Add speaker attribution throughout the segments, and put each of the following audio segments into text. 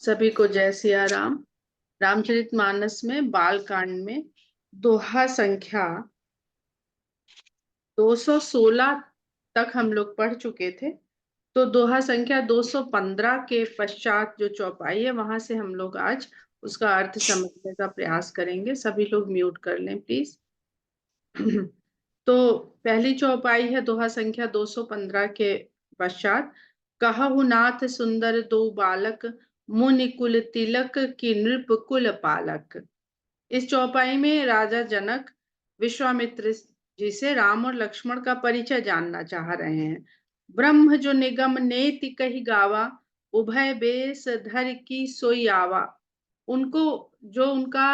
Speaker 1: सभी को जय सिया राम। रामचरितमानस में बाल कांड में दोहा संख्या 216 तक हम लोग पढ़ चुके थे। तो दोहा संख्या 215 के पश्चात जो चौपाई है वहां से हम लोग आज उसका अर्थ समझने का प्रयास करेंगे। सभी लोग म्यूट कर लें प्लीज। तो पहली चौपाई है दोहा संख्या 215 के पश्चात। कहहु नाथ सुंदर दो बालक, मुनि कुल तिलक की नृप कुल पालक। इस चौपाई में राजा जनक विश्वामित्र जी से राम और लक्ष्मण का परिचय जानना चाह रहे हैं। ब्रह्म जो निगम नेति कही गावा, उभय बेस धर की सोई आवा। उनको जो उनका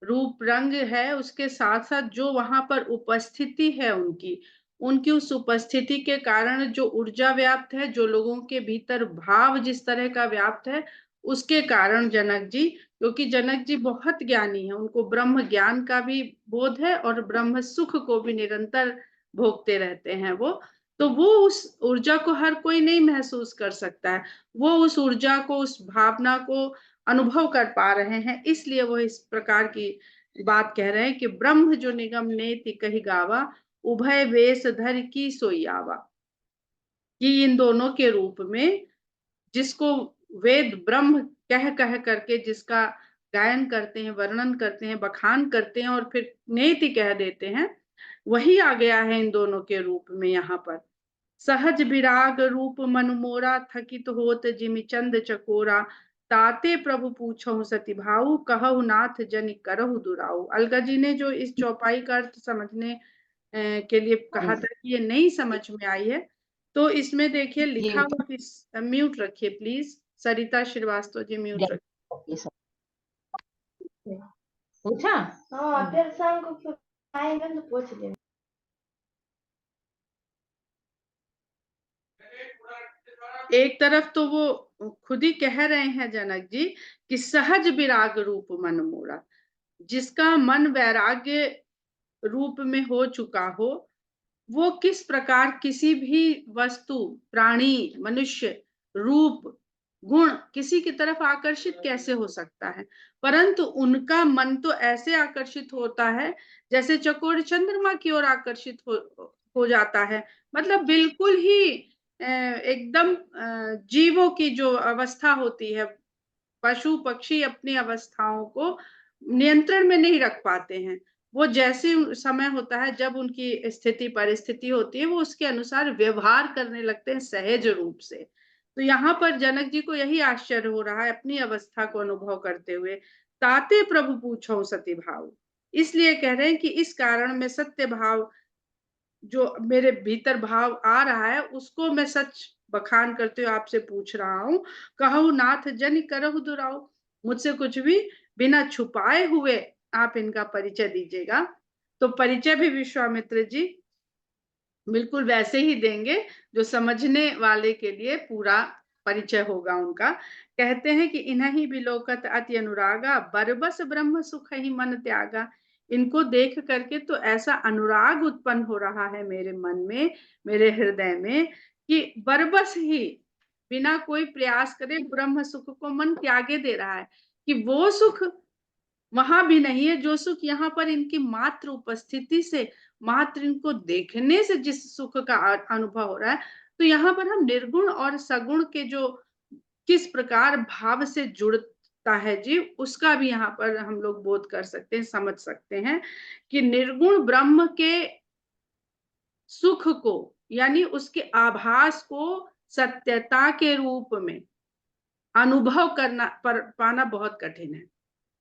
Speaker 1: रूप रंग है उसके साथ साथ जो वहां पर उपस्थिति है उनकी उनकी उस उपस्थिति के कारण जो ऊर्जा व्याप्त है, जो लोगों के भीतर भाव जिस तरह का व्याप्त है, उसके कारण जनक जी, क्योंकि जनक जी बहुत ज्ञानी है, उनको ब्रह्म ज्ञान का भी बोध है और ब्रह्म सुख को भी निरंतर भोगते रहते हैं तो वो उस ऊर्जा को हर कोई नहीं महसूस कर सकता है। वो उस ऊर्जा को, उस भावना को अनुभव कर पा रहे हैं, इसलिए वो इस प्रकार की बात कह रहे हैं कि ब्रह्म जो निगम नेति कही गावा, उभय वेश धर की सोई आवा। कि इन दोनों के रूप में जिसको वेद ब्रह्म कह कह करके जिसका गायन करते हैं, वर्णन करते हैं, बखान करते हैं और फिर नेति कह देते हैं, वही आ गया है इन दोनों के रूप में यहाँ पर। सहज विराग रूप मन मोरा, थकित होत जिमि चंद चकोरा। ताते प्रभु पूछहु सति भाऊ, कहहु नाथ जनि करहु दुराऊ। अलका जी ने जो इस चौपाई का अर्थ समझने के लिए कहा था कि ये नहीं समझ में आई है, तो इसमें देखिए लिखा हुआ किस, म्यूट रखिए प्लीज। सरिता श्रीवास्तव जी म्यूट रखिए।
Speaker 2: पूछा
Speaker 1: एक तरफ तो वो खुद ही कह रहे हैं जनक जी कि सहज विराग रूप मन मोरा, जिसका मन वैराग्य रूप में हो चुका हो, वो किस प्रकार किसी भी वस्तु, प्राणी, मनुष्य, रूप, गुण किसी की तरफ आकर्षित कैसे हो सकता है। परंतु उनका मन तो ऐसे आकर्षित होता है जैसे चकोर चंद्रमा की ओर आकर्षित हो जाता है। मतलब बिल्कुल ही एकदम जीवों की जो अवस्था होती है, पशु पक्षी अपनी अवस्थाओं को नियंत्रण में नहीं रख पाते हैं। वो जैसे समय होता है, जब उनकी स्थिति परिस्थिति होती है, वो उसके अनुसार व्यवहार करने लगते हैं सहज रूप से। तो यहाँ पर जनक जी को यही आश्चर्य हो रहा है अपनी अवस्था को अनुभव करते हुए। ताते प्रभु पूछो सती भाव, इसलिए कह रहे हैं कि इस कारण में सत्य भाव जो मेरे भीतर भाव आ रहा है उसको मैं सच बखान करते हुए आपसे पूछ रहा हूँ। कहू नाथ जन करहु दुराऊ, मुझसे कुछ भी बिना छुपाए हुए आप इनका परिचय दीजिएगा। तो परिचय भी विश्वामित्र जी बिल्कुल वैसे ही देंगे जो समझने वाले के लिए पूरा परिचय होगा उनका। कहते हैं कि इन्हीं बिलोकत अति अनुरागा, बरबस ब्रह्म सुख ही मन त्यागा। इनको देख करके तो ऐसा अनुराग उत्पन्न हो रहा है मेरे मन में, मेरे हृदय में, कि बरबस ही बिना कोई प्रयास करे ब्रह्म सुख को मन त्यागे दे रहा है। कि वो सुख वहां भी नहीं है जो सुख यहाँ पर इनकी मात्र उपस्थिति से, मात्र इनको देखने से जिस सुख का अनुभव हो रहा है। तो यहाँ पर हम निर्गुण और सगुण के जो किस प्रकार भाव से जुड़ता है जीव, उसका भी यहाँ पर हम लोग बोध कर सकते हैं, समझ सकते हैं कि निर्गुण ब्रह्म के सुख को, यानी उसके आभास को सत्यता के रूप में अनुभव करना पाना बहुत कठिन है।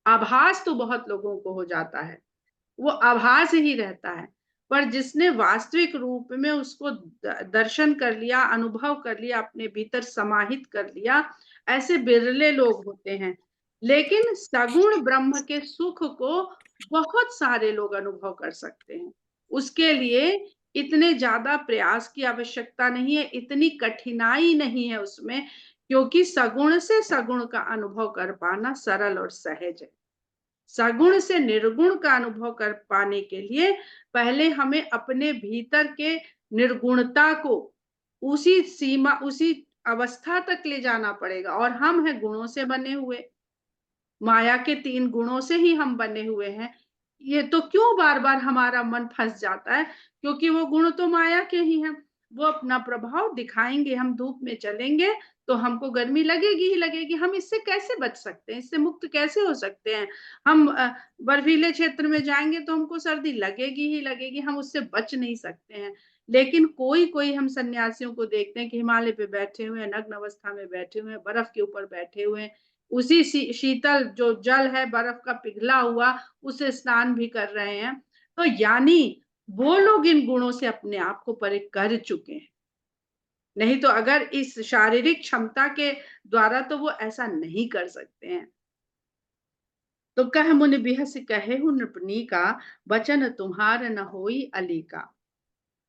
Speaker 1: आभास तो बहुत लोगों को हो जाता है, वो आभास ही रहता है, पर जिसने वास्तविक रूप में उसको दर्शन कर लिया, अनुभव कर लिया, अपने भीतर समाहित कर लिया, ऐसे बिरले लोग होते हैं। लेकिन सगुण ब्रह्म के सुख को बहुत सारे लोग अनुभव कर सकते हैं। उसके लिए इतने ज्यादा प्रयास की आवश्यकता नहीं है, इतनी कठिनाई नहीं है उसमें, क्योंकि सगुण से सगुण का अनुभव कर पाना सरल और सहज है। सगुण से निर्गुण का अनुभव कर पाने के लिए पहले हमें अपने भीतर के निर्गुणता को उसी सीमा, उसी अवस्था तक ले जाना पड़ेगा, और हम हैं गुणों से बने हुए। माया के 3 गुणों से ही हम बने हुए हैं। ये तो क्यों बार-बार हमारा मन फँस जाता है? क्योंकि वो गुण तो माया के ही हैं। वो अपना प्रभाव दिखाएँगे, हम धूप में चलेंगे तो हमको गर्मी लगेगी ही लगेगी। हम इससे कैसे बच सकते हैं? इससे मुक्त कैसे हो सकते हैं? हम बर्फीले क्षेत्र में जाएँगे तो हमको सर्दी लगेगी ही लगेगी, हम उससे बच नहीं सकते हैं। लेकिन कोई-कोई हम सन्यासियों को देखते हैं कि हिमालय पे बैठे हुए हैं, नग्न अवस्था में बैठे हुए हैं, बर्फ के ऊपर बैठे हुए हैं, उसी शीतल जो जल है बर्फ का पिघला हुआ, उससे स्नान भी कर रहे हैं। तो यानी वो लोग इन गुणों से अपने आप को परे कर चुके हैं। नहीं तो अगर इस शारीरिक क्षमता के द्वारा तो वो ऐसा नहीं कर सकते हैं। तो कह मुनि बिहसि कहेहु नृपनीका, वचन तुम्हार न होई अलीका।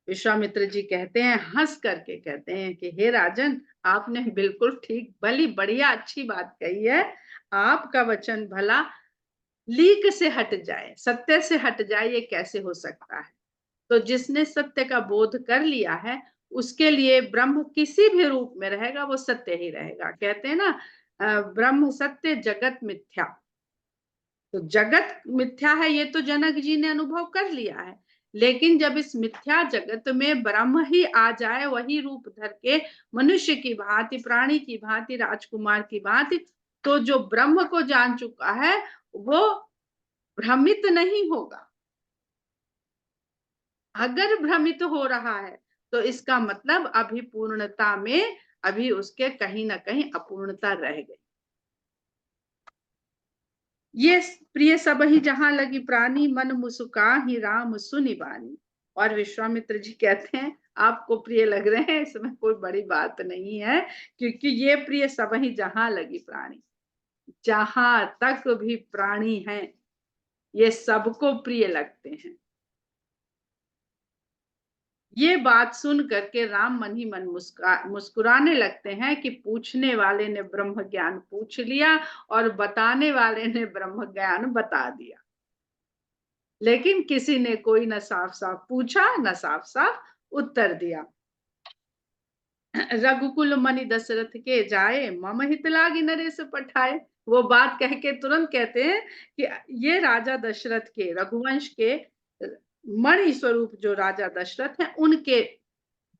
Speaker 1: विश्वामित्र जी कहते हैं, हंस करके कहते हैं कि हे राजन, आपने बिल्कुल ठीक, भली बढ़िया अच्छी बात कही है। आपका वचन भला लीक से हट जाए, सत्य से हट जाए, ये कैसे हो सकता है? तो जिसने सत्य का बोध कर लिया है, उसके लिए ब्रह्म किसी भी रूप में रहेगा, वो सत्य ही रहेगा। कहते हैं ना, ब्रह्म सत्य जगत मिथ्या। तो जगत मिथ्या है, ये तो जनक जी ने अनुभव कर लिया है। लेकिन जब इस मिथ्या जगत में ब्रह्म ही आ जाए, वही रूप धर के मनुष्य की भांति, प्राणी की भांति, राजकुमार की भांति, तो जो ब्रह्म को जान चुका है, वो भ्रमित नहीं होगा। अगर भ्रमित हो रहा है, तो इसका मतलब अभी पूर्णता में अभी उसके कहीं न कहीं अपूर्णता रह गई। ये प्रिय सबहि जहाँ लगी प्राणी, मन मुस्काहि राम सुनि बानी। और विश्वामित्र जी कहते हैं, आपको प्रिय लग रहे हैं, इसमें कोई बड़ी बात नहीं है, क्योंकि ये प्रिय सबहि जहाँ लगी प्राणी। जहाँ तक भी प्राणी हैं, ये सबको प्रिय लगते हैं। ये बात सुन करके राम मन ही मन मुस्कुराने लगते हैं कि पूछने वाले ने ब्रह्म ज्ञान पूछ लिया और बताने वाले ने ब्रह्म ज्ञान बता दिया। लेकिन किसी ने कोई न साफ-साफ पूछा, न साफ-साफ उत्तर दिया। रघुकुल मनि दशरथ के जाए, मम हित लागी नरेश पठाए। वो बात कह के तुरंत कहते हैं कि ये राजा दशरथ के, रघुवंश के मणि स्वरूप जो राजा दशरथ हैं, उनके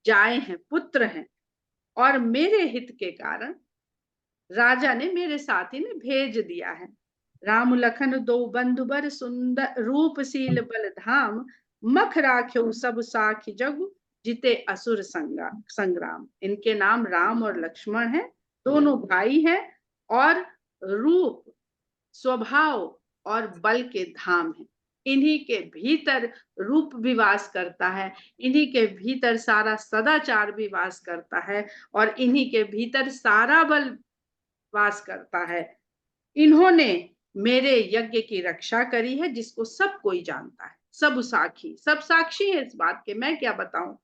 Speaker 1: जाए हैं, पुत्र हैं, और मेरे हित के कारण राजा ने, मेरे साथी ने भेज दिया है। राम लखन दो बंधु बर, सुंदर रूपशील बल धाम, मख राख्यो सब साखी जगु, जिते असुर संग्राम। इनके नाम राम और लक्ष्मण हैं, दोनों भाई हैं, और रूप, स्वभाव और बल के धाम हैं। इन्हीं के भीतर रूप भी वास करता है, इन्हीं के भीतर सारा सदाचार भी वास करता है, और इन्हीं के भीतर सारा बल वास करता है। इन्होंने मेरे यज्ञ की रक्षा करी है, जिसको सब कोई जानता है। सब साक्षी है इस बात के, मैं क्या बताऊं।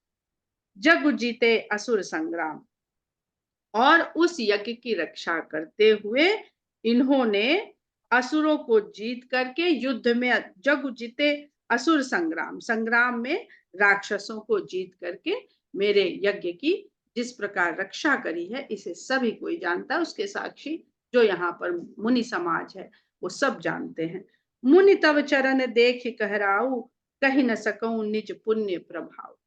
Speaker 1: जग जीते असुर संग्राम, और उस यज्ञ की रक्षा करते हुए इन्होंने असुरों को जीत करके युद्ध में, जग जीते असुर संग्राम, संग्राम में राक्षसों को जीत करके मेरे यज्ञ की जिस प्रकार रक्षा करी है, इसे सभी कोई जानता है। उसके साक्षी जो यहाँ पर मुनि समाज है, वो सब जानते हैं। मुनि तव चरण देख कहराऊ, कही न सकूं निज पुण्य प्रभाव।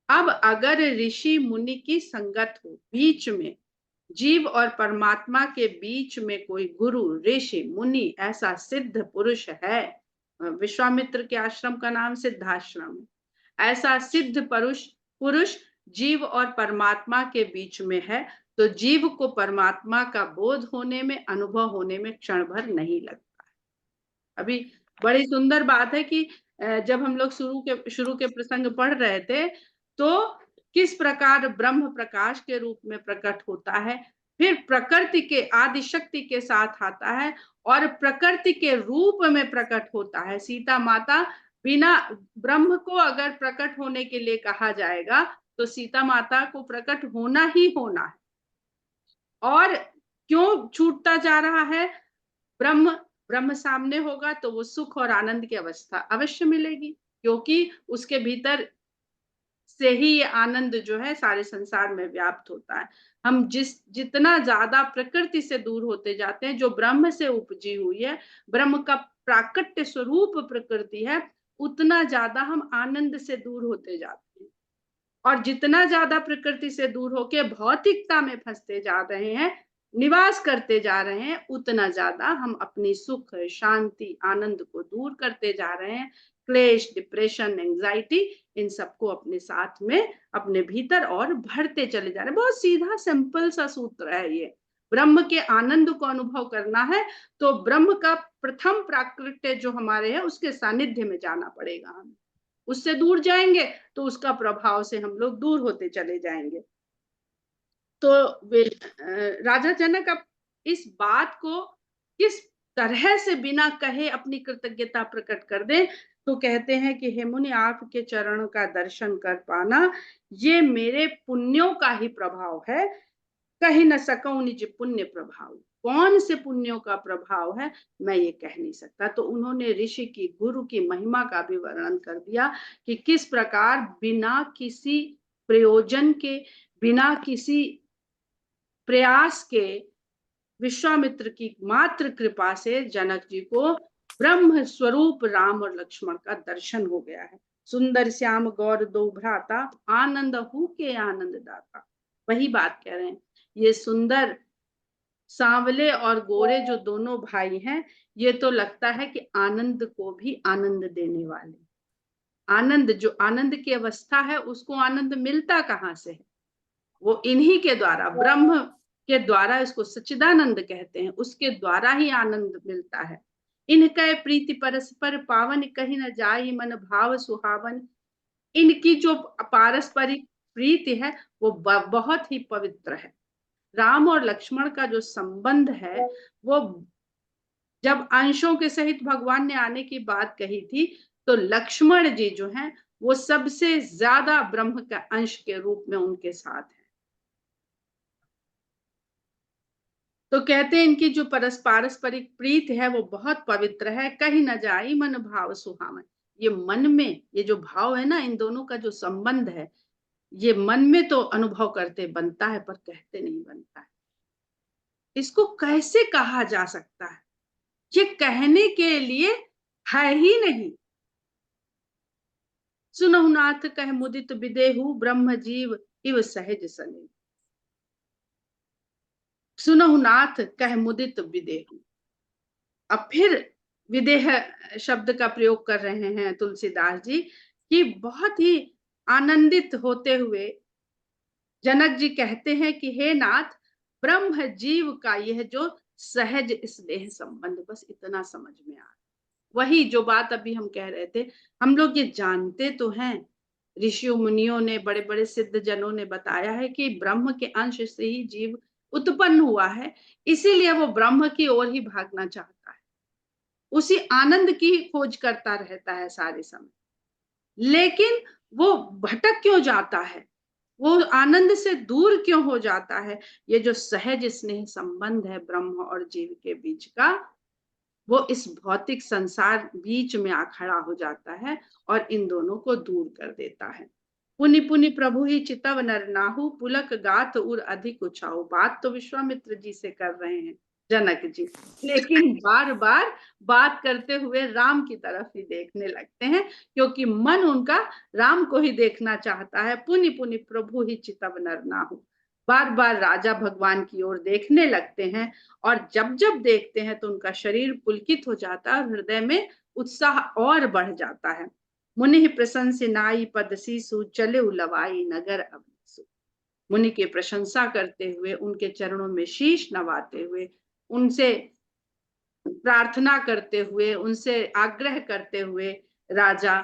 Speaker 1: अब अगर ऋषि मुनि की संगत हो, बीच में जीव और परमात्मा के बीच में कोई गुरु, ऋषि, मुनि, ऐसा सिद्ध पुरुष है, विश्वामित्र के आश्रम का नाम सिद्धाश्रम है, ऐसा सिद्ध पुरुष पुरुष जीव और परमात्मा के बीच में है, तो जीव को परमात्मा का बोध होने में, अनुभव होने में क्षण भर नहीं लगता। अभी बड़ी सुंदर बात है कि जब हम लोग शुरू के प्रसंग पढ़ रहे थे, तो किस प्रकार ब्रह्म प्रकाश के रूप में प्रकट होता है, फिर प्रकृति के आदि शक्ति के साथ आता है, और प्रकृति के रूप में प्रकट होता है। सीता माता, बिना ब्रह्म को अगर प्रकट होने के लिए कहा जाएगा, तो सीता माता को प्रकट होना ही होना है। और क्यों छूटता जा रहा है? ब्रह्म ब्रह्म सामने होगा तो वो सुख और आनंद की अवस्था अवश्य मिलेगी, क्योंकि उसके भीतर से ही ये आनंद जो है सारे संसार में व्याप्त होता है। हम जितना ज्यादा प्रकृति से दूर होते जाते हैं, जो ब्रह्म से उपजी हुई है, ब्रह्म का प्राकट्य स्वरूप प्रकृति है, उतना ज्यादा हम आनंद से दूर होते जाते हैं। और जितना ज्यादा प्रकृति से दूर होके भौतिकता में फंसते जा रहे हैं, निवास करते जा रहे हैं, उतना ज्यादा हम अपनी सुख, शांति, आनंद को दूर करते जा रहे हैं। क्लेश, डिप्रेशन, एंजाइटी, इन सबको अपने साथ में, अपने भीतर और भरते चले जा रहे हैं। बहुत सीधा सिंपल सा सूत्र है ये। ब्रह्म के आनंद को अनुभव करना है तो ब्रह्म का प्रथम प्राकृत्य जो हमारे है उसके सानिध्य में जाना पड़ेगा हमें। उससे दूर जाएंगे तो उसका प्रभाव से हम लोग दूर होते चले जाएंगे। तो राजा जनक अब इस बात को किस तरह से बिना कहे अपनी कृतज्ञता प्रकट कर दें, तो कहते हैं कि हे मुनि, आपके चरणों का दर्शन कर पाना ये मेरे पुण्यों का ही प्रभाव है, कह न सकूं निज पुण्य प्रभाव। कौन से पुण्यों का प्रभाव है मैं ये कह नहीं सकता। तो उन्होंने ऋषि की, गुरु की महिमा का भी वर्णन कर दिया कि किस प्रकार बिना किसी प्रयोजन के, बिना किसी प्रयास के, विश्वामित्र की मात्र कृपा से जनक जी को ब्रह्म स्वरूप राम और लक्ष्मण का दर्शन हो गया है। सुंदर श्याम गौर दो भ्राता, आनंद हु के आनंद दाता। वही बात कह रहे हैं, ये सुंदर सांवले और गोरे जो दोनों भाई हैं, ये तो लगता है कि आनंद को भी आनंद देने वाले। आनंद, जो आनंद की अवस्था है, उसको आनंद मिलता कहाँ से है? वो इन्हीं के द्वारा, ब्रह्म के द्वारा, इसको सच्चिदानंद कहते हैं, उसके द्वारा ही आनंद मिलता है। इनका प्रीति परस्पर पावन, कहीं न जाई मन भाव सुहावन। इनकी जो पारस्परिक प्रीति है वो बहुत ही पवित्र है। राम और लक्ष्मण का जो संबंध है, वो जब अंशों के सहित भगवान ने आने की बात कही थी, तो लक्ष्मण जी जो हैं वो सबसे ज्यादा ब्रह्म का अंश के रूप में उनके साथ है। तो कहते हैं इनकी जो पारस्परिक प्रीत है वो बहुत पवित्र है। कहीं न जाई मन भाव सुहावन। ये मन में, ये जो भाव है ना, इन दोनों का जो संबंध है, ये मन में तो अनुभव करते बनता है, पर कहते नहीं बनता है। इसको कैसे कहा जा सकता है? ये कहने के लिए है ही नहीं। सुनहु नाथ कह मुदित विदेहु, ब्रह्म जीव इव सहज सने। सुनहु नाथ कह मुदित विदेहु। अब फिर विदेह शब्द का प्रयोग कर रहे हैं तुलसीदास जी, कि बहुत ही आनंदित होते हुए जनक जी कहते हैं कि हे नाथ, ब्रह्म जीव का यह जो सहज स्नेह संबंध, बस इतना समझ में आ। वही जो बात अभी हम कह रहे थे, हम लोग ये जानते तो हैं, ऋषियों मुनियों ने, बड़े बड़े सिद्ध जनों ने बताया है कि ब्रह्म के अंश से ही जीव उत्पन्न हुआ है, इसीलिए वो ब्रह्म की ओर ही भागना चाहता है, उसी आनंद की खोज करता रहता है सारे समय। लेकिन वो भटक क्यों जाता है, वो आनंद से दूर क्यों हो जाता है? ये जो सहज स्नेह संबंध है ब्रह्म और जीव के बीच का, वो इस भौतिक संसार बीच में आ खड़ा हो जाता है और इन दोनों को दूर कर देता है। पुनि पुनि प्रभु ही चितव नर नाहु, पुलक गात उर अधिक उछाऊ। बात तो विश्वामित्र जी से कर रहे हैं जनक जी, लेकिन बार बार बात करते हुए राम की तरफ ही देखने लगते हैं, क्योंकि मन उनका राम को ही देखना चाहता है। पुनि पुनि प्रभु ही चितव नर नाहु, बार बार राजा भगवान की ओर देखने लगते हैं, और जब जब देखते हैं तो उनका शरीर पुलकित हो जाता है और हृदय में उत्साह और बढ़ जाता है। मुनि प्रशंस नाई पद सीसु, चले उलवाई नगर अभिसु। मुनि की प्रशंसा करते हुए, उनके चरणों में शीश नवाते हुए, उनसे प्रार्थना करते हुए, उनसे आग्रह करते हुए राजा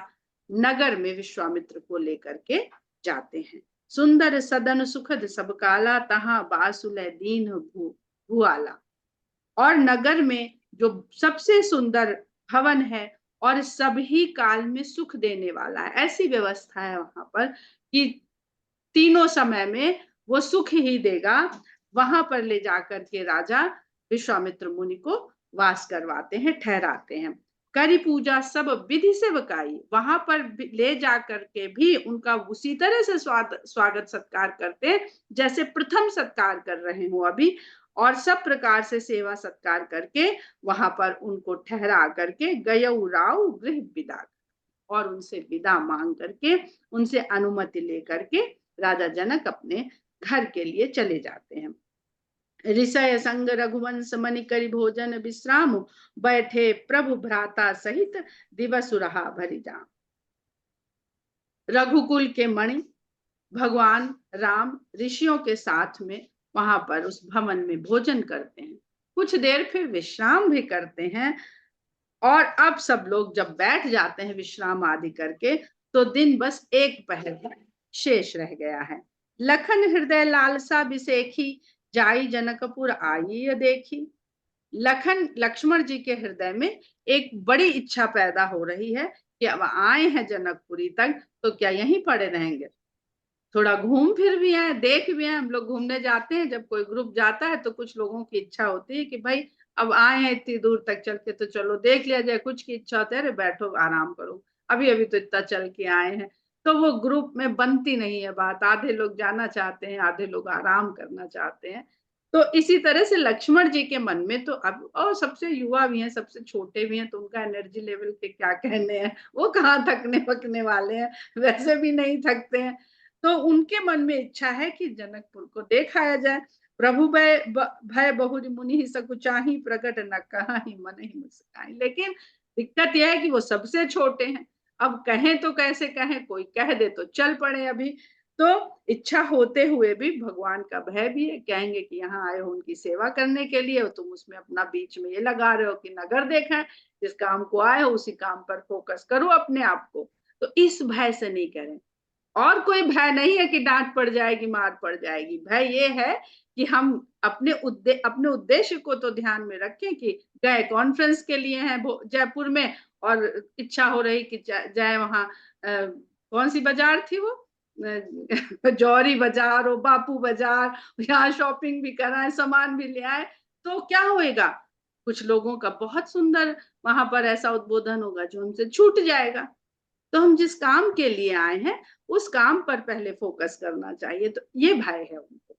Speaker 1: नगर में विश्वामित्र को लेकर के जाते हैं। सुंदर सदन सुखद सब काला, तहां बासुल दीन भुआला। और नगर में जो सबसे सुंदर भवन है और सभी काल में सुख देने वाला है, ऐसी व्यवस्था है वहां पर कि तीनों समय में वो सुख ही देगा। वहां पर ले जाकर के राजा विश्वामित्र मुनि को वास करवाते हैं, ठहराते हैं। करी पूजा सब विधि से बकाई, वहां पर ले जा करके भी उनका उसी तरह से स्वागत सत्कार करते हैं जैसे प्रथम सत्कार कर रहे हो अभी, और सब प्रकार से सेवा सत्कार करके वहां पर उनको ठहरा करके गयऊ राव गृह विदा, और उनसे विदा मांग करके उनसे अनुमति लेकर के राजा जनक अपने घर के लिए चले जाते हैं। ऋषय संग रघुवंश मनि करि भोजन विश्राम, बैठे प्रभु भ्राता सहित दिवस रहा भरि जाम। रघुकुल के मणि भगवान राम ऋषियों के साथ में वहां पर उस भवन में भोजन करते हैं, कुछ देर फिर विश्राम भी करते हैं, और अब सब लोग जब बैठ जाते हैं विश्राम आदि करके, तो दिन बस एक पहर शेष रह गया है। लखन हृदय लालसा बिसेखी, जाई जनकपुर आई देखी। लखन लक्ष्मण जी के हृदय में एक बड़ी इच्छा पैदा हो रही है कि अब आए हैं जनकपुरी तक, तो क्या यहीं पड़े रहेंगे, थोड़ा घूम फिर भी आए, देख भी आए। हम लोग घूमने जाते हैं, जब कोई ग्रुप जाता है तो कुछ लोगों की इच्छा होती है कि भाई अब आए हैं इतनी दूर तक चल के, तो चलो देख लिया जाए। कुछ की इच्छा होती है अरे बैठो आराम करो, अभी अभी तो इतना चल के आए हैं। तो वो ग्रुप में बनती नहीं है बात, आधे लोग जाना चाहते हैं, आधे लोग आराम करना चाहते हैं। तो इसी तरह से लक्ष्मण जी के मन में तो अब, और सबसे युवा भी हैं, सबसे छोटे भी हैं, तो उनका एनर्जी लेवल के क्या कहने हैं, वो कहाँ थकने पकने वाले हैं, वैसे भी नहीं थकते हैं। तो उनके मन में इच्छा है कि जनकपुर को देखाया जाए। प्रभु भय बहुरी मुनि ही सकुचाही, प्रकट न कहाही मन ही मुस्काई। लेकिन दिक्कत यह है कि वो सबसे छोटे हैं, अब कहें तो कैसे कहें, कोई कह दे तो चल पड़े अभी। तो इच्छा होते हुए भी भगवान का भय भी है, कहेंगे कि यहाँ आए हो उनकी सेवा करने के लिए, तुम उसमें अपना बीच में ये लगा रहे हो कि नगर देखा है, जिस काम को आए हो उसी काम पर फोकस करो अपने आप को। तो इस भय से नहीं करें, और कोई भय नहीं है कि डांट पड़ जाएगी, मार पड़ जाएगी। भय ये है कि हम अपने उद्देश्य को तो ध्यान में रखें कि गए कॉन्फ्रेंस के लिए हैं जयपुर में, और इच्छा हो रही कि जाए वहां, कौन सी बाजार थी वो, जौहरी बाजार हो, बापू बाजार, यहाँ शॉपिंग भी कराएं, सामान भी ले आए, तो क्या होएगा, कुछ लोगों का बहुत सुंदर वहां पर ऐसा उद्बोधन होगा जो उनसे छूट जाएगा। तो हम जिस काम के लिए आए हैं उस काम पर पहले फोकस करना चाहिए। तो ये भय है उनको।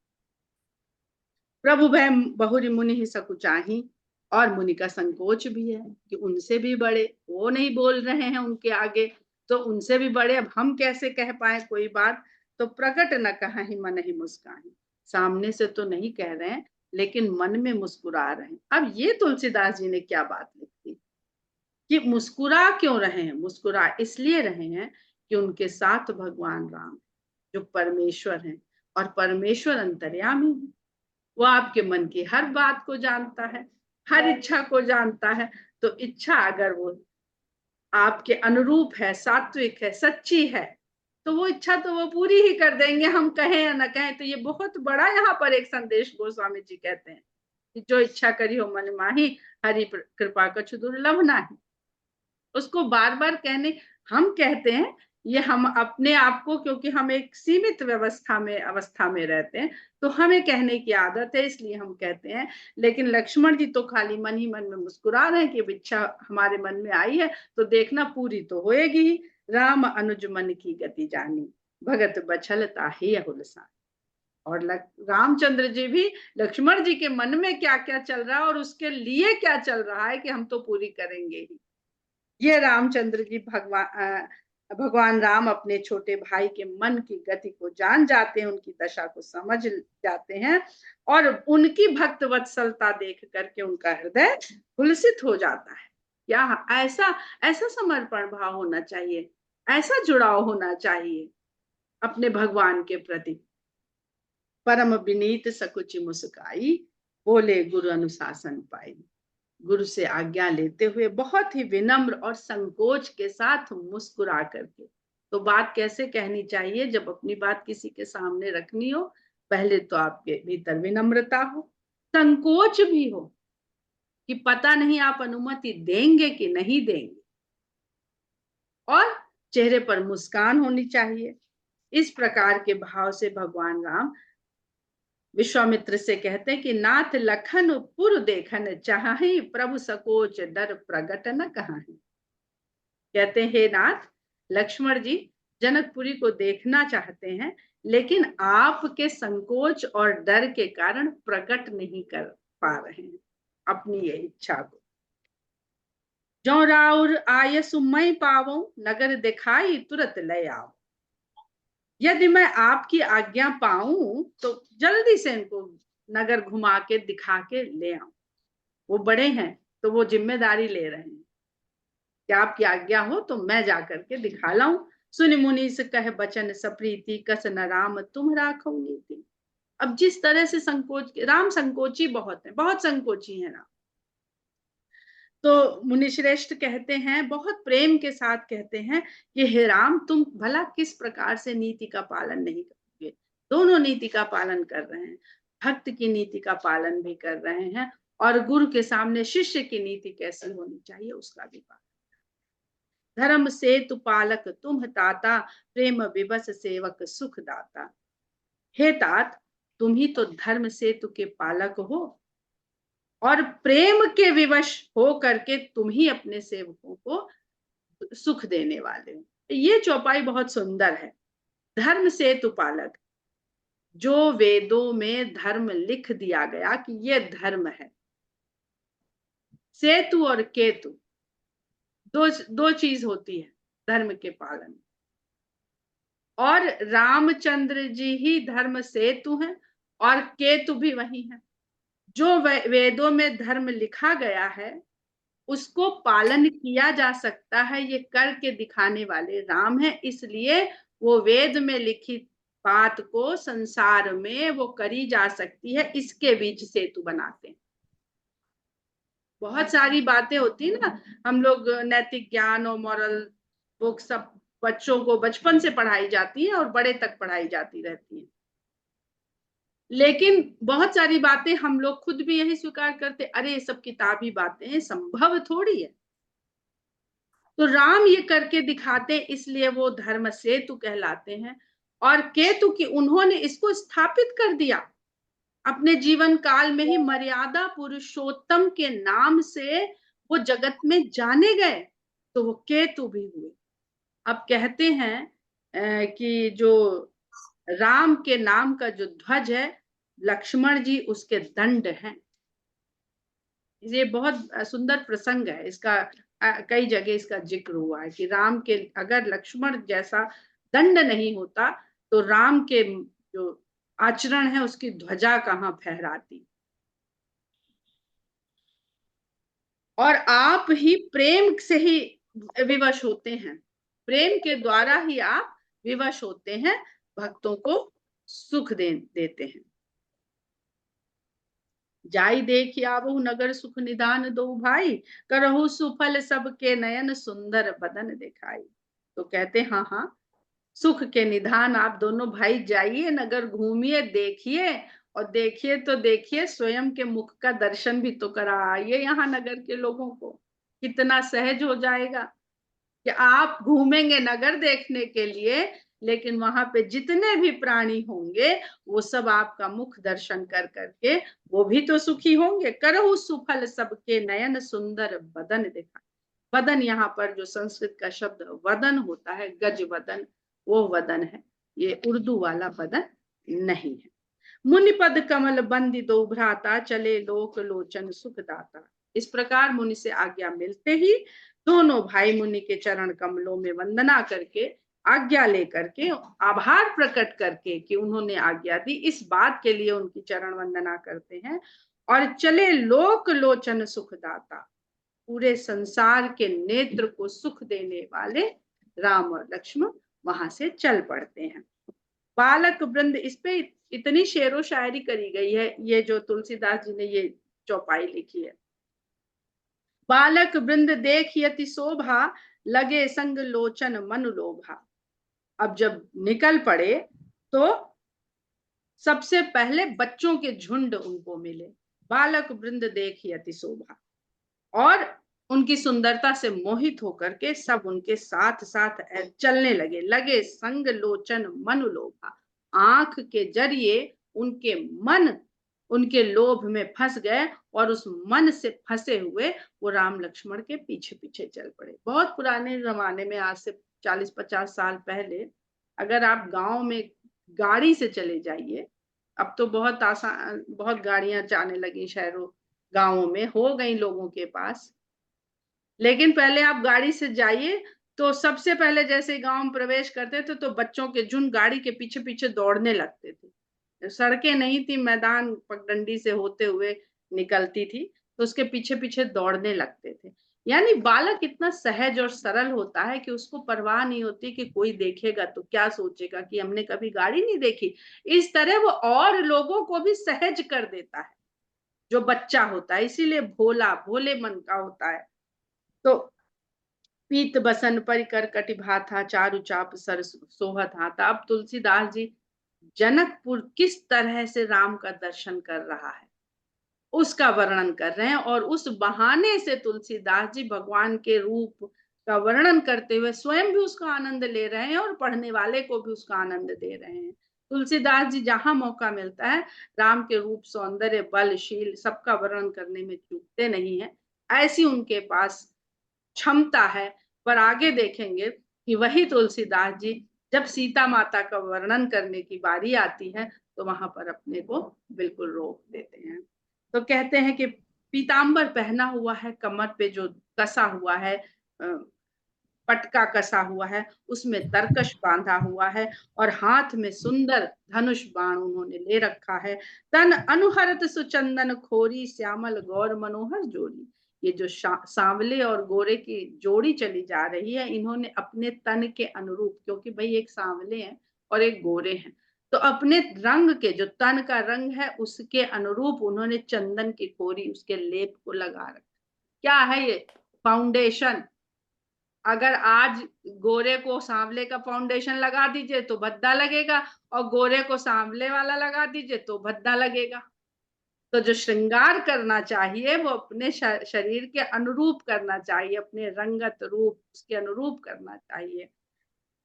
Speaker 1: प्रभु भय बहुरी मुनि ही सकुचाही, और मुनि का संकोच भी है कि उनसे भी बड़े, वो नहीं बोल रहे हैं उनके आगे, तो उनसे भी बड़े, अब हम कैसे कह पाए कोई बात। तो प्रकट न कहा ही मन ही मुस्काही, सामने से तो नहीं कह रहे हैं लेकिन मन में मुस्कुरा रहे हैं। अब ये तुलसीदास जी ने क्या बात लिखी कि मुस्कुरा क्यों रहे हैं, मुस्कुरा इसलिए रहे हैं कि उनके साथ भगवान राम जो परमेश्वर हैं, और परमेश्वर अंतर्यामी है, वो आपके मन की हर बात को जानता है, हर इच्छा को जानता है। तो इच्छा अगर वो आपके अनुरूप है, सात्विक है, सच्ची है, तो वो इच्छा तो वो पूरी ही कर देंगे, हम कहें या न कहें। तो ये बहुत बड़ा यहाँ पर एक संदेश गोस्वामी जी कहते हैं कि जो इच्छा करी हो मन माही, हरि कृपा कछु दुर्लभ नाही। उसको बार बार कहने, हम कहते हैं ये हम अपने आप को, क्योंकि हम एक सीमित अवस्था में रहते हैं, तो हमें कहने की आदत है इसलिए हम कहते हैं। लेकिन लक्ष्मण जी तो खाली मन ही मन में मुस्कुरा रहे हैं कि इच्छा हमारे मन में आई है तो देखना पूरी तो होएगी ही। राम अनुज मन की गति जानी, भगत बछल ताहि अहुलसा। और रामचंद्र जी भी लक्ष्मण जी के मन में क्या क्या चल रहा है और उसके लिए क्या चल रहा है कि हम तो पूरी करेंगे ही। ये रामचंद्र जी भगवान राम अपने छोटे भाई के मन की गति को जान जाते हैं, उनकी दशा को समझ जाते हैं, और उनकी भक्त वत्सलता देख करके उनका हृदय उल्सित हो जाता है। क्या ऐसा ऐसा समर्पण भाव होना चाहिए, ऐसा जुड़ाव होना चाहिए अपने भगवान के प्रति। परम विनीत सकुच मुस्काई, बोले गुरु अनुशासन पाई। गुरु से आज्ञा लेते हुए बहुत ही विनम्र और संकोच के साथ मुस्कुरा करके। तो बात कैसे कहनी चाहिए जब अपनी बात किसी के सामने रखनी हो, पहले तो आपके भीतर विनम्रता हो, संकोच भी हो कि पता नहीं आप अनुमति देंगे कि नहीं देंगे, और चेहरे पर मुस्कान होनी चाहिए। इस प्रकार के भाव से भगवान राम विश्वामित्र से कहते हैं कि नाथ लखन पुर देखन चाहि, प्रभु सकोच डर प्रगट न कहाहि। कहते हैं, हे नाथ, लक्ष्मण जी जनकपुरी को देखना चाहते हैं, लेकिन आपके संकोच और डर के कारण प्रकट नहीं कर पा रहे हैं अपनी ये इच्छा को। जो राउर आय सुमय पावो, नगर दिखाई तुरंत ले आओ। यदि मैं आपकी आज्ञा पाऊं तो जल्दी से इनको नगर घुमा के दिखा के ले आऊं। वो बड़े हैं तो वो जिम्मेदारी ले रहे हैं कि आपकी आज्ञा हो तो मैं जाकर के दिखा लाऊं। सुनि मुनि से कहे बचन सप्रीति, कस न राम तुम राखो नीति। अब जिस तरह से राम संकोची बहुत है, बहुत संकोची है राम। तो मुनिश्रेष्ठ कहते हैं, बहुत प्रेम के साथ कहते हैं कि हे राम, तुम भला किस प्रकार से नीति का पालन नहीं करोगे। दोनों नीति का पालन कर रहे हैं, भक्त की नीति का पालन भी कर रहे हैं और गुरु के सामने शिष्य की नीति कैसी होनी चाहिए उसका भी पालन। धर्म सेतु पालक तुम ताता, प्रेम विवश सेवक सुख दाता। हे तात, तुम ही तो धर्म सेतु के पालक हो और प्रेम के विवश हो करके तुम ही अपने सेवकों को सुख देने वाले हो। ये चौपाई बहुत सुंदर है। धर्म सेतु पालक, जो वेदों में धर्म लिख दिया गया कि ये धर्म है। सेतु और केतु दो चीज होती है धर्म के पालन, और रामचंद्र जी ही धर्म सेतु हैं और केतु भी वही है। जो वेदों में धर्म लिखा गया है उसको पालन किया जा सकता है, ये करके दिखाने वाले राम हैं। इसलिए वो वेद में लिखित बात को संसार में वो करी जा सकती है, इसके बीच सेतु बनाते हैं। बहुत सारी बातें होती है ना, हम लोग नैतिक ज्ञान और मॉरल बुक सब बच्चों को बचपन से पढ़ाई जाती है और बड़े तक पढ़ाई जाती रहती है, लेकिन बहुत सारी बातें हम लोग खुद भी यही स्वीकार करते, अरे ये सब किताबी बातें हैं, संभव थोड़ी है। तो राम ये करके दिखाते, इसलिए वो धर्म सेतु कहलाते हैं। और केतु की उन्होंने इसको स्थापित कर दिया अपने जीवन काल में ही, मर्यादा पुरुषोत्तम के नाम से वो जगत में जाने गए, तो वो केतु भी हुए। अब कहते हैं कि जो राम के नाम का जो ध्वज है, लक्ष्मण जी उसके दंड हैं। ये बहुत सुंदर प्रसंग है, इसका कई जगह इसका जिक्र हुआ है कि राम के अगर लक्ष्मण जैसा दंड नहीं होता तो राम के जो आचरण है उसकी ध्वजा कहाँ फहराती। और आप ही प्रेम से ही विवश होते हैं, प्रेम के द्वारा ही आप विवश होते हैं, भक्तों को सुख देते हैं। जाई देख आवहु नगर सुख निदान दो भाई, करहु सुफल सबके नयन सुंदर बदन दिखाई। तो कहते हाँ हाँ, सुख के निधान आप दोनों भाई जाइए, नगर घूमिए, देखिए, और देखिए तो देखिए स्वयं के मुख का दर्शन भी तो करा आइए यहाँ नगर के लोगों को। कितना सहज हो जाएगा कि आप घूमेंगे नगर देखने के लिए, लेकिन वहां पे जितने भी प्राणी होंगे वो सब आपका मुख दर्शन कर करके वो भी तो सुखी होंगे। करहु सुफल सबके नयन सुंदर बदन दिखा। वदन यहाँ पर जो संस्कृत का शब्द वदन होता है, गज वदन, वो वदन है, ये उर्दू वाला वदन नहीं है। मुनिपद कमल बंदी दो भ्राता, चले लोक लोचन सुखदाता। इस प्रकार मुनि से आज्ञा मिलते ही दोनों भाई मुनि के चरण कमलों में वंदना करके, आज्ञा लेकर के, आभार प्रकट करके कि उन्होंने आज्ञा दी, इस बात के लिए उनकी चरण वंदना करते हैं। और चले लोक लोचन सुखदाता, पूरे संसार के नेत्र को सुख देने वाले राम और लक्ष्मण वहां से चल पड़ते हैं। बालक वृंद, इस पे इतनी शेरो शायरी करी गई है, ये जो तुलसीदास जी ने ये चौपाई लिखी है। बालक वृंद देख यति शोभा, लगे संग लोचन मन लोभा। अब जब निकल पड़े तो सबसे पहले बच्चों के झुंड उनको मिले। बालक वृंद देख यति शोभा, और उनकी सुंदरता से मोहित होकर के सब उनके साथ साथ चलने लगे। लगे संग लोचन मन लोभा, आंख के जरिए उनके मन उनके लोभ में फंस गए और उस मन से फंसे हुए वो राम लक्ष्मण के पीछे पीछे चल पड़े। बहुत पुराने जमाने में, आज से 40-50 साल पहले, अगर आप गांव में गाड़ी से चले जाइए, अब तो बहुत आसान, बहुत गाड़ियां जाने लगी शहरों गांवों में, हो गई लोगों के पास। लेकिन पहले आप गाड़ी से जाइए तो सबसे पहले जैसे गांव में प्रवेश करते थे तो बच्चों के झुंड गाड़ी के पीछे पीछे दौड़ने लगते थे। सड़कें नहीं थी, मैदान पगडंडी से होते हुए निकलती थी, तो उसके पीछे पीछे दौड़ने लगते थे। यानी बालक इतना सहज और सरल होता है कि उसको परवाह नहीं होती कि कोई देखेगा तो क्या सोचेगा, कि हमने कभी गाड़ी नहीं देखी। इस तरह वो और लोगों को भी सहज कर देता है जो बच्चा होता है, इसीलिए भोला भोले मन का होता है। तो पीत बसन परिकर कटि भाथा, चारु चाप सर सोहत हाथा। अब तुलसीदास जी जनकपुर किस तरह से राम का दर्शन कर रहा है उसका वर्णन कर रहे हैं, और उस बहाने से तुलसीदास जी भगवान के रूप का वर्णन करते हुए स्वयं भी उसका आनंद ले रहे हैं और पढ़ने वाले को भी उसका आनंद दे रहे हैं। तुलसीदास जी जहां मौका मिलता है राम के रूप, सौंदर्य, बल, शील सबका वर्णन करने में चूकते नहीं है। ऐसी उनके पास क्षमता है। पर आगे देखेंगे कि वही तुलसीदास जी जब सीता माता का वर्णन करने की बारी आती है तो वहां पर अपने को बिल्कुल रोक देते हैं। तो कहते हैं कि पीताम्बर पहना हुआ है, कमर पे जो कसा हुआ है, पटका कसा हुआ है, उसमें तरकश बांधा हुआ है, और हाथ में सुंदर धनुष बाण उन्होंने ले रखा है। तन अनुहरत सुचंदन खोरी, श्यामल गौर मनोहर जोड़ी। ये जो सांवले और गोरे की जोड़ी चली जा रही है, इन्होंने अपने तन के अनुरूप, क्योंकि भाई एक सांवले हैं और एक गोरे हैं, तो अपने रंग के, जो तन का रंग है उसके अनुरूप उन्होंने चंदन की खोरी, उसके लेप को लगा रखा। क्या है ये? फाउंडेशन। अगर आज गोरे को सांवले का फाउंडेशन लगा दीजिए तो भद्दा लगेगा, और गोरे को सांवले वाला लगा दीजिए तो भद्दा लगेगा। तो जो श्रृंगार करना चाहिए वो अपने शरीर के अनुरूप करना चाहिए, अपने रंगत रूप उसके अनुरूप करना चाहिए।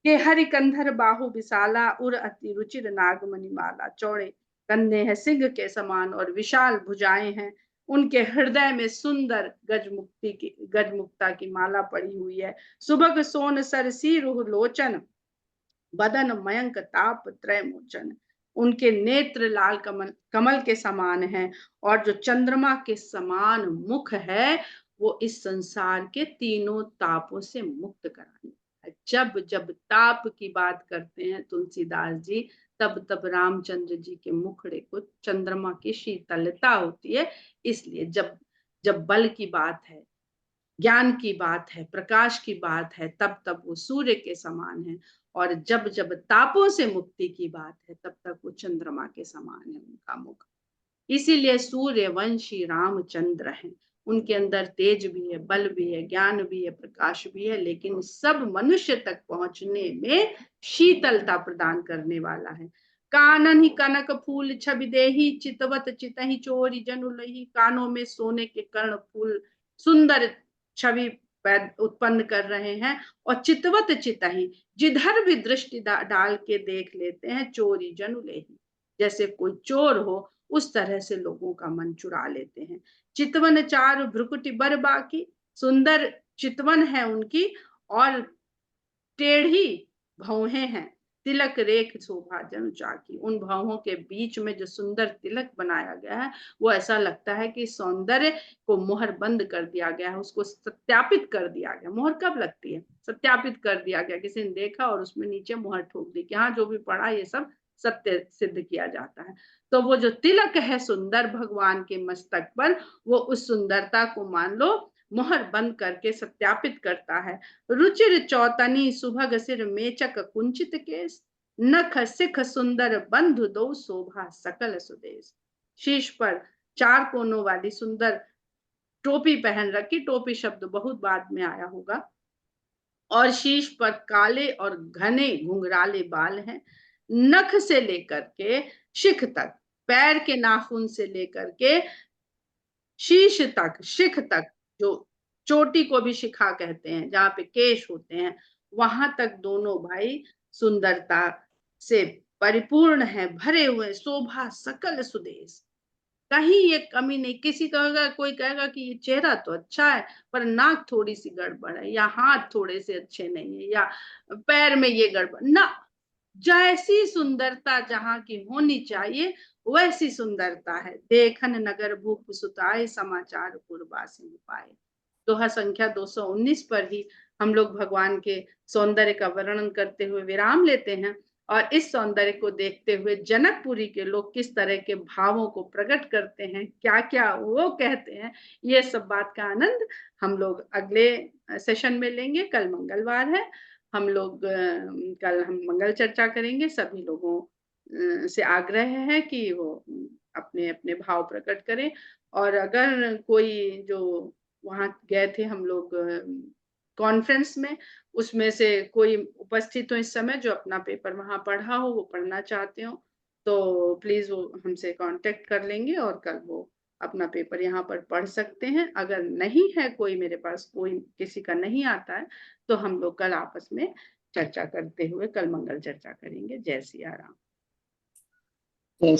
Speaker 1: के हरि कंधर बाहु विशाला, उर अति रुचिर नागमणि माला। चौड़े कंधे हैं सिंह के समान और विशाल भुजाएं हैं। उनके हृदय में सुंदर गजमुक्ता की माला पड़ी हुई है। सुबह सोन सर सी रूह लोचन, बदन मयंक ताप त्रय मोचन। उनके नेत्र लाल कमल कमल के समान हैं, और जो चंद्रमा के समान मुख है वो इस संसार के तीनों तापों से मुक्त कराने। जब जब ताप की बात करते हैं तुलसीदास जी, तब तब रामचंद्र जी के मुखड़े को चंद्रमा की शीतलता होती है। इसलिए जब जब बल की बात है, ज्ञान की बात है, प्रकाश की बात है, तब तब वो सूर्य के समान है, और जब जब तापों से मुक्ति की बात है तब तक वो चंद्रमा के समान है उनका मुख। इसीलिए सूर्यवंशी रामचंद्र हैं। उनके अंदर तेज भी है, बल भी है, ज्ञान भी है, प्रकाश भी है, लेकिन सब मनुष्य तक पहुंचने में शीतलता प्रदान करने वाला है। कानन ही कनक फूल छवि देही, चितवत चितहि चोरी जनु लही। कानों में सोने के कर्ण फूल सुंदर छवि उत्पन्न कर रहे हैं, और चितवत चितहि, जिधर भी दृष्टि डाल के देख लेते हैं, चोरी जनु लेही, जैसे कोई चोर हो उस तरह से लोगों का मन चुरा लेते हैं। चितवन चारु भ्रुकुटी बर बाकी, सुंदर चितवन है उनकी, और टेढ़ी भौहें हैं। तिलक रेख शोभा जनु चाकी, उन भौहों के बीच में जो सुंदर तिलक बनाया गया है वो ऐसा लगता है कि सौंदर्य को मोहर बंद कर दिया गया है, उसको सत्यापित कर दिया गया। मोहर कब लगती है? सत्यापित कर दिया गया, किसी ने देखा और उसमें नीचे मोहर ठोक दी कि हाँ जो भी पढ़ा ये सब सत्य सिद्ध किया जाता है। तो वो जो तिलक है सुंदर भगवान के मस्तक पर, वो उस सुंदरता को मान लो मोहर बंद करके सत्यापित करता है। रुचिर चौतनी सुभग सिर मेचक कुंचित केस, नख सिख सुंदर बंधु दो शोभा सकल सुदेश। शीश पर चार कोनों वाली सुंदर टोपी पहन रखी, टोपी शब्द बहुत बाद में आया होगा, और शीश पर काले और घने घुंघराले बाल हैं। नख से लेकर के शिख तक, पैर के नाखून से लेकर के शीश तक, शिख तक, जो चोटी को भी शिखा कहते हैं, जहां पे केश होते हैं, वहां तक दोनों भाई सुंदरता से परिपूर्ण है, भरे हुए, शोभा सकल सुदेश। कहीं ये कमी नहीं, किसी कहेगा, कोई कहेगा कि ये चेहरा तो अच्छा है पर नाक थोड़ी-सी गड़बड़ है, या हाथ थोड़े से अच्छे नहीं है, या पैर में ये गड़बड़ ना, जैसी सुंदरता जहाँ की होनी चाहिए, वैसी सुंदरता है। देखन नगर भूप सुताए, समाचार पुरवासिन पाए। दोहा संख्या 219 पर ही हम लोग भगवान के सौंदर्य का वर्णन करते हुए विराम लेते हैं, और इस सौंदर्य को देखते हुए जनकपुरी के लोग किस तरह के भावों को प्रकट करते हैं, क्या-क्या वो कहते हैं, ये सब बात का आनंद हम लोग अगले सेशन में लेंगे। कल मंगलवार है, हम लोग कल हम मंगल चर्चा करेंगे। सभी लोगों से आग्रह है कि वो अपने-अपने भाव प्रकट करें, और अगर कोई जो वहाँ गए थे हम लोग कॉन्फ्रेंस में, उसमें से कोई उपस्थित हो इस समय जो अपना पेपर वहाँ पढ़ा हो, वो पढ़ना चाहते हो, तो प्लीज़ वो हमसे कॉन्टैक्ट कर लेंगे और कल वो अपना पेपर यहाँ पर पढ़ सकते हैं। अगर नहीं है कोई, मेरे पास कोई किसी का नहीं आता है, तो हम लोग कल आपस में चर्चा करते हुए कल मंगल चर्चा करेंगे। जय सिया राम।